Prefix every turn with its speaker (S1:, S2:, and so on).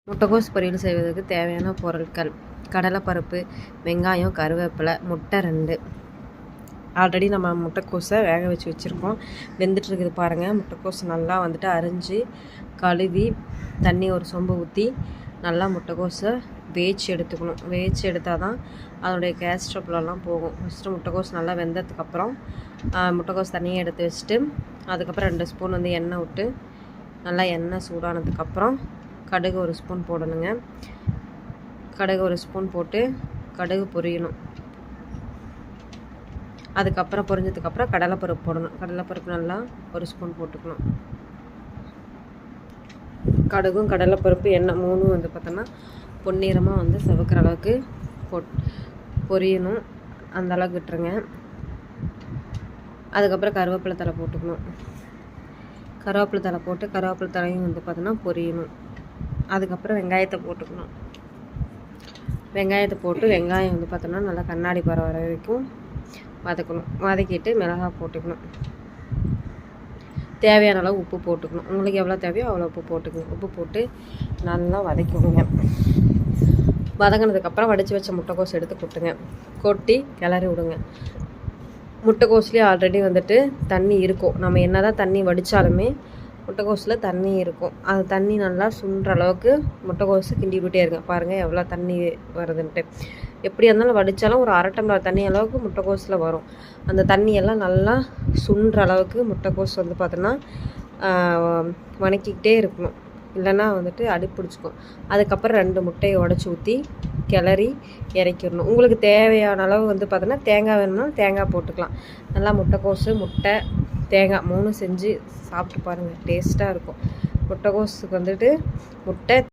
S1: முட்டைகோஸ் பொரியல் செய்வதற்கு தேவையான பொருட்கள்: கடலைப்பருப்பு, வெங்காயம், கருவேப்பிலை, முட்டை 2. ஆல்ரெடி நம்ம முட்டைக்கோஸை வேக வச்சு வச்சுருக்கோம். வெந்துட்டு இருக்குது பாருங்கள். முட்டைக்கோஸ் நல்லா அரிஞ்சு கழுவி தண்ணி ஒரு சொம்பு ஊற்றி நல்லா முட்டைக்கோஸை வேச்சு எடுத்துக்கணும். வேச்சு எடுத்தால் தான் அதனுடைய கேஸ் ட்ரபிளெல்லாம் போகும். ஃபஸ்ட்டு முட்டைக்கோஸ் நல்லா வெந்ததுக்கப்புறம் முட்டைக்கோஸ் தண்ணியை எடுத்து வச்சுட்டு அதுக்கப்புறம் 2 ஸ்பூன் எண்ணெய் விட்டு நல்லா எண்ணெய் சூடானதுக்கப்புறம் கடுகு 1 ஸ்பூன் போடணுங்க. கடுகு 1 ஸ்பூன் போட்டு கடுகு பொரியணும். அதுக்கப்புறம் பொரிஞ்சதுக்கப்புறம் கடலைப்பருப்பு போடணும். கடலைப்பருப்பு நல்லா 1 ஸ்பூன் போட்டுக்கணும். கடுகும் கடலைப்பருப்பு எண்ணெய் 3 பார்த்தோன்னா பொன்னிறமாக செவக்கிற அளவுக்கு பொரியணும். அந்த அளவுக்கு விட்டுருங்க. அதுக்கப்புறம் கருவேப்பிலை தழை போட்டுக்கணும். கருவேப்பிலை தழை போட்டு கருவேப்பிலை தழையும் பார்த்தோன்னா பொரியணும். அதுக்கப்புறம் வெங்காயத்தை போட்டுக்கணும். வெங்காயத்தை போட்டு வெங்காயம் பார்த்தோன்னா நல்லா கண்ணாடி பரம் வர வரைக்கும் வதக்கணும். வதக்கிட்டு மிளகாய் போட்டுக்கணும். தேவையான அளவு உப்பு போட்டுக்கணும். உங்களுக்கு எவ்வளோ தேவையோ அவ்வளோ உப்பு போட்டுக்கணும். உப்பு போட்டு நல்லா வதக்கி விடுங்க. வதங்கினதுக்கப்புறம் வடித்து வச்ச முட்டைக்கோஸ் எடுத்து கொட்டுங்க. கொட்டி கிளறி விடுங்க. முட்டைக்கோஸ்லேயே ஆல்ரெடி தண்ணி இருக்கும். நம்ம என்ன தான் தண்ணி வடித்தாலுமே முட்டைக்கோஸில் தண்ணி இருக்கும். அது தண்ணி நல்லா சுண்டுற அளவுக்கு முட்டைக்கோஸு கிண்டிவிட்டே இருங்க. பாருங்கள் எவ்வளோ தண்ணி வருதுன்ட்டு. எப்படியா இருந்தாலும் வடித்தாலும் ஒரு 1/2 டம்ளர் தண்ணி அளவுக்கு முட்டைக்கோஸில் வரும். அந்த தண்ணியெல்லாம் நல்லா சுண்டுற அளவுக்கு முட்டைக்கோஸ் பார்த்தோன்னா வணக்கிக்கிட்டே இருக்கணும். இல்லைன்னா அடி பிடிச்சிக்கும். அதுக்கப்புறம் 2 முட்டையை உடச்சி ஊற்றி கிளறி இறக்கிடணும். உங்களுக்கு தேவையான அளவு பார்த்தோன்னா தேங்காய் வேணும்னா தேங்காய் போட்டுக்கலாம். நல்லா முட்டைக்கோஸு முட்டை தேங்காய் 3 செஞ்சு சாப்பிட்டு பாருங்கள். டேஸ்ட்டாக இருக்கும். முட்டைக்கோஸுக்கு முட்டை